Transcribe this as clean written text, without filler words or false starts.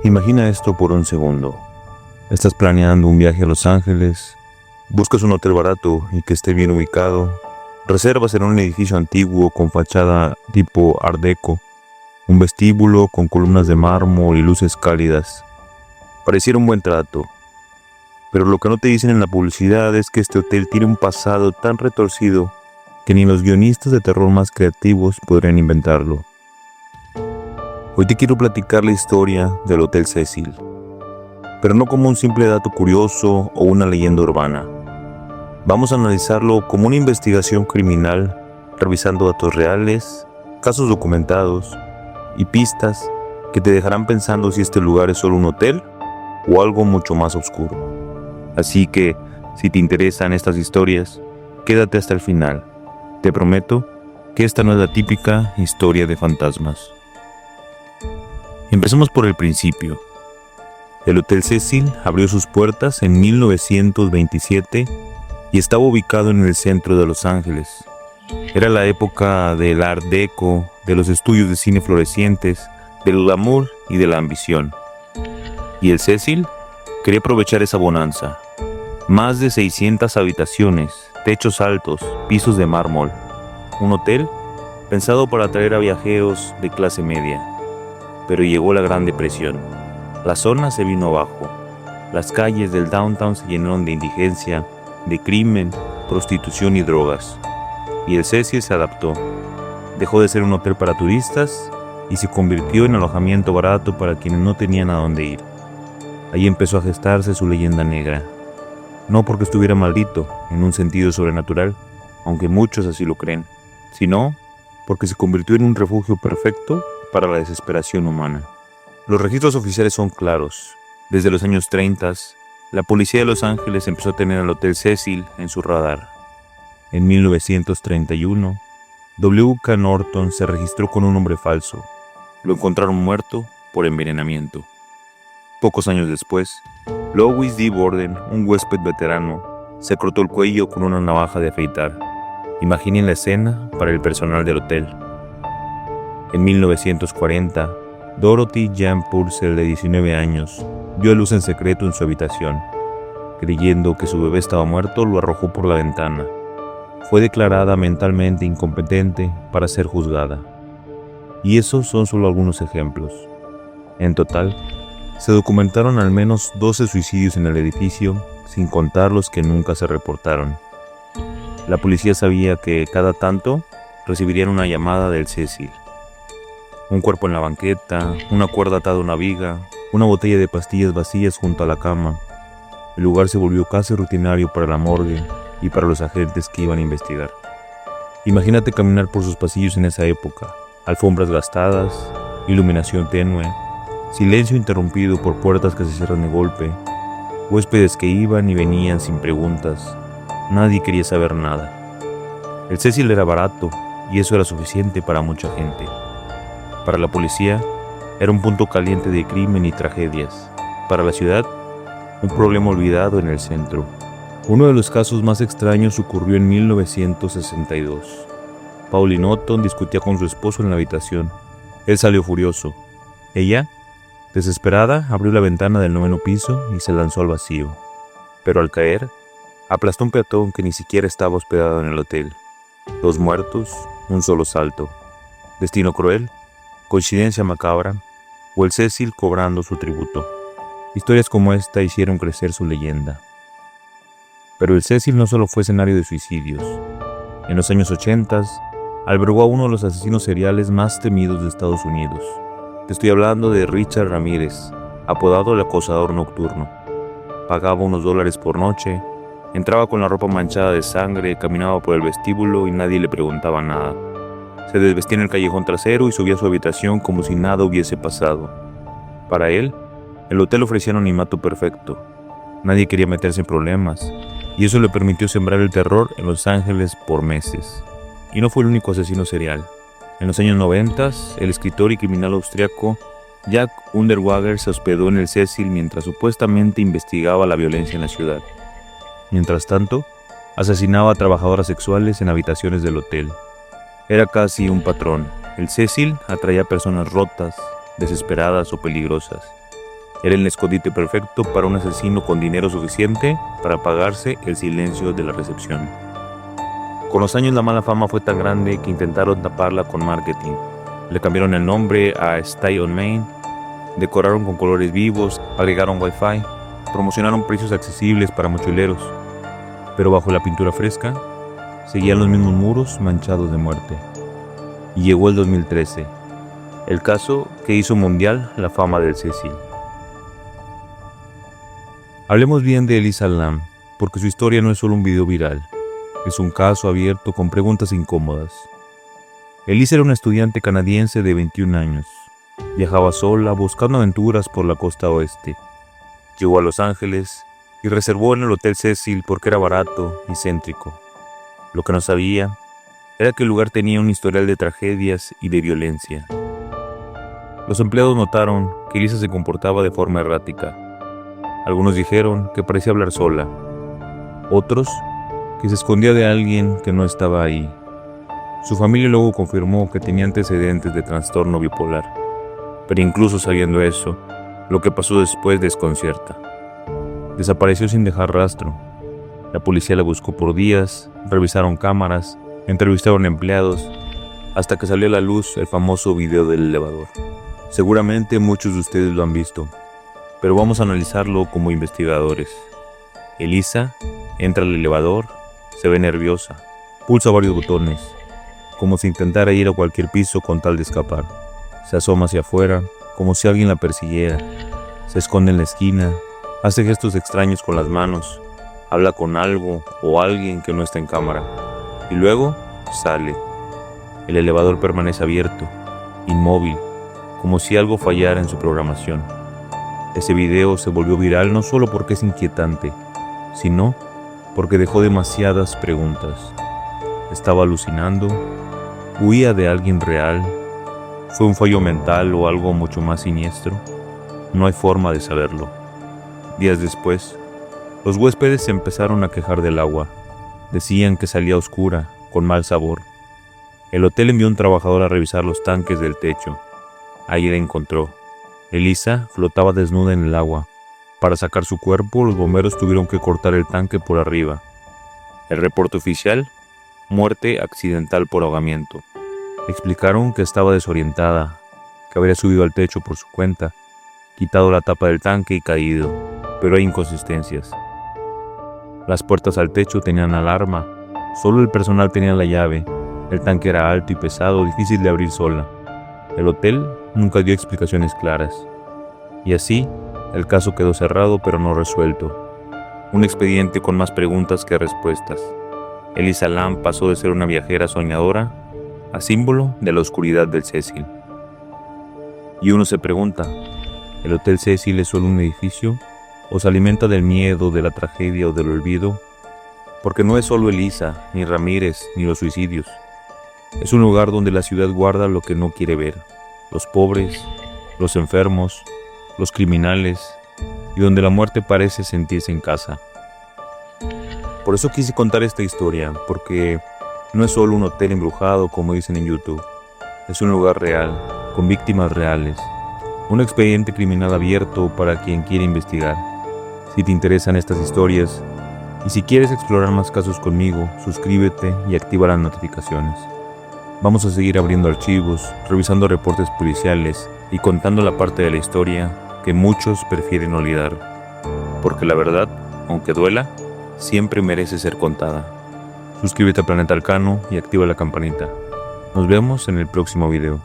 Imagina esto por un segundo. Estás planeando un viaje a Los Ángeles, buscas un hotel barato y que esté bien ubicado, reservas en un edificio antiguo con fachada tipo Art Deco, un vestíbulo con columnas de mármol y luces cálidas. Pareciera un buen trato, pero lo que no te dicen en la publicidad es que este hotel tiene un pasado tan retorcido que ni los guionistas de terror más creativos podrían inventarlo. Hoy te quiero platicar la historia del Hotel Cecil, pero no como un simple dato curioso o una leyenda urbana. Vamos a analizarlo como una investigación criminal, revisando datos reales, casos documentados y pistas que te dejarán pensando si este lugar es solo un hotel o algo mucho más oscuro. Así que, si te interesan estas historias, quédate hasta el final. Te prometo que esta no es la típica historia de fantasmas. Empecemos por el principio. El Hotel Cecil abrió sus puertas en 1927 y estaba ubicado en el centro de Los Ángeles. Era la época del Art Deco, de los estudios de cine florecientes, del glamour y de la ambición. Y el Cecil quería aprovechar esa bonanza. Más de 600 habitaciones, techos altos, pisos de mármol. Un hotel pensado para atraer a viajeros de clase media. Pero llegó la Gran Depresión. La zona se vino abajo. Las calles del downtown se llenaron de indigencia, de crimen, prostitución y drogas. Y el Cecil se adaptó. Dejó de ser un hotel para turistas y se convirtió en alojamiento barato para quienes no tenían a dónde ir. Ahí empezó a gestarse su leyenda negra. No porque estuviera maldito, en un sentido sobrenatural, aunque muchos así lo creen, sino porque se convirtió en un refugio perfecto para la desesperación humana. Los registros oficiales son claros. Desde los años 30, la policía de Los Ángeles empezó a tener al Hotel Cecil en su radar. En 1931, W.K. Norton se registró con un nombre falso. Lo encontraron muerto por envenenamiento. Pocos años después, Louis D. Borden, un huésped veterano, se cortó el cuello con una navaja de afeitar. Imaginen la escena para el personal del hotel. En 1940, Dorothy Jan Purcell, de 19 años, dio a luz en secreto en su habitación. Creyendo que su bebé estaba muerto, lo arrojó por la ventana. Fue declarada mentalmente incompetente para ser juzgada. Y esos son solo algunos ejemplos. En total, se documentaron al menos 12 suicidios en el edificio, sin contar los que nunca se reportaron. La policía sabía que cada tanto recibirían una llamada del Cecil. Un cuerpo en la banqueta, una cuerda atada a una viga, una botella de pastillas vacías junto a la cama. El lugar se volvió casi rutinario para la morgue y para los agentes que iban a investigar. Imagínate caminar por sus pasillos en esa época. Alfombras gastadas, iluminación tenue, silencio interrumpido por puertas que se cierran de golpe, huéspedes que iban y venían sin preguntas. Nadie quería saber nada. El Cecil era barato y eso era suficiente para mucha gente. Para la policía, era un punto caliente de crimen y tragedias. Para la ciudad, un problema olvidado en el centro. Uno de los casos más extraños ocurrió en 1962. Pauline Otton discutía con su esposo en la habitación. Él salió furioso. Ella, desesperada, abrió la ventana del 9º piso y se lanzó al vacío. Pero al caer, aplastó un peatón que ni siquiera estaba hospedado en el hotel. 2 muertos, un solo salto. Destino cruel, coincidencia macabra, o el Cecil cobrando su tributo. Historias como esta hicieron crecer su leyenda. Pero el Cecil no solo fue escenario de suicidios. En los años 80, albergó a uno de los asesinos seriales más temidos de Estados Unidos. Te estoy hablando de Richard Ramírez, apodado el acosador nocturno. Pagaba unos $1 por noche, entraba con la ropa manchada de sangre, caminaba por el vestíbulo y nadie le preguntaba nada. Se desvestía en el callejón trasero y subía a su habitación como si nada hubiese pasado. Para él, el hotel ofrecía anonimato perfecto. Nadie quería meterse en problemas, y eso le permitió sembrar el terror en Los Ángeles por meses. Y no fue el único asesino serial. En los años 90, el escritor y criminal austriaco Jack Unterweger se hospedó en el Cecil mientras supuestamente investigaba la violencia en la ciudad. Mientras tanto, asesinaba a trabajadoras sexuales en habitaciones del hotel. Era casi un patrón. El Cecil atraía a personas rotas, desesperadas o peligrosas. Era el escondite perfecto para un asesino con dinero suficiente para pagarse el silencio de la recepción. Con los años la mala fama fue tan grande que intentaron taparla con marketing. Le cambiaron el nombre a Stay on Main, decoraron con colores vivos, agregaron Wi-Fi, promocionaron precios accesibles para mochileros, pero bajo la pintura fresca seguían los mismos muros manchados de muerte. Y llegó el 2013, el caso que hizo mundial la fama del Cecil. Hablemos bien de Elisa Lam, porque su historia no es solo un video viral, es un caso abierto con preguntas incómodas. Elisa era una estudiante canadiense de 21 años. Viajaba sola buscando aventuras por la costa oeste. Llegó a Los Ángeles y reservó en el Hotel Cecil porque era barato y céntrico. Lo que no sabía era que el lugar tenía un historial de tragedias y de violencia. Los empleados notaron que Elisa se comportaba de forma errática. Algunos dijeron que parecía hablar sola. Otros que se escondía de alguien que no estaba ahí. Su familia luego confirmó que tenía antecedentes de trastorno bipolar. Pero incluso sabiendo eso, lo que pasó después desconcierta. Desapareció sin dejar rastro. La policía la buscó por días, revisaron cámaras, entrevistaron empleados, hasta que salió a la luz el famoso video del elevador. Seguramente muchos de ustedes lo han visto, pero vamos a analizarlo como investigadores. Elisa entra al elevador, se ve nerviosa, pulsa varios botones, como si intentara ir a cualquier piso con tal de escapar. Se asoma hacia afuera, como si alguien la persiguiera. Se esconde en la esquina, hace gestos extraños con las manos, habla con algo o alguien que no está en cámara, y luego sale. El elevador permanece abierto, inmóvil, como si algo fallara en su programación. Ese video se volvió viral no solo porque es inquietante, sino porque dejó demasiadas preguntas. ¿Estaba alucinando? ¿Huía de alguien real? ¿Fue un fallo mental o algo mucho más siniestro? No hay forma de saberlo. Días después, los huéspedes se empezaron a quejar del agua. Decían que salía oscura, con mal sabor. El hotel envió un trabajador a revisar los tanques del techo. Ahí la encontró. Elisa flotaba desnuda en el agua. Para sacar su cuerpo, los bomberos tuvieron que cortar el tanque por arriba. El reporte oficial: muerte accidental por ahogamiento. Explicaron que estaba desorientada, que habría subido al techo por su cuenta, quitado la tapa del tanque y caído, pero hay inconsistencias. Las puertas al techo tenían alarma, solo el personal tenía la llave, el tanque era alto y pesado, difícil de abrir sola. El hotel nunca dio explicaciones claras. Y así, el caso quedó cerrado pero no resuelto. Un expediente con más preguntas que respuestas. Elisa Lam pasó de ser una viajera soñadora a símbolo de la oscuridad del Cecil. Y uno se pregunta, ¿el Hotel Cecil es solo un edificio? ¿O se alimenta del miedo, de la tragedia o del olvido? Porque no es solo Elisa, ni Ramírez, ni los suicidios. Es un lugar donde la ciudad guarda lo que no quiere ver. Los pobres, los enfermos, los criminales, y donde la muerte parece sentirse en casa. Por eso quise contar esta historia, porque no es solo un hotel embrujado como dicen en YouTube. Es un lugar real, con víctimas reales. Un expediente criminal abierto para quien quiere investigar. Si te interesan estas historias, y si quieres explorar más casos conmigo, suscríbete y activa las notificaciones. Vamos a seguir abriendo archivos, revisando reportes policiales y contando la parte de la historia que muchos prefieren olvidar. Porque la verdad, aunque duela, siempre merece ser contada. Suscríbete a Planeta Arcano y activa la campanita. Nos vemos en el próximo video.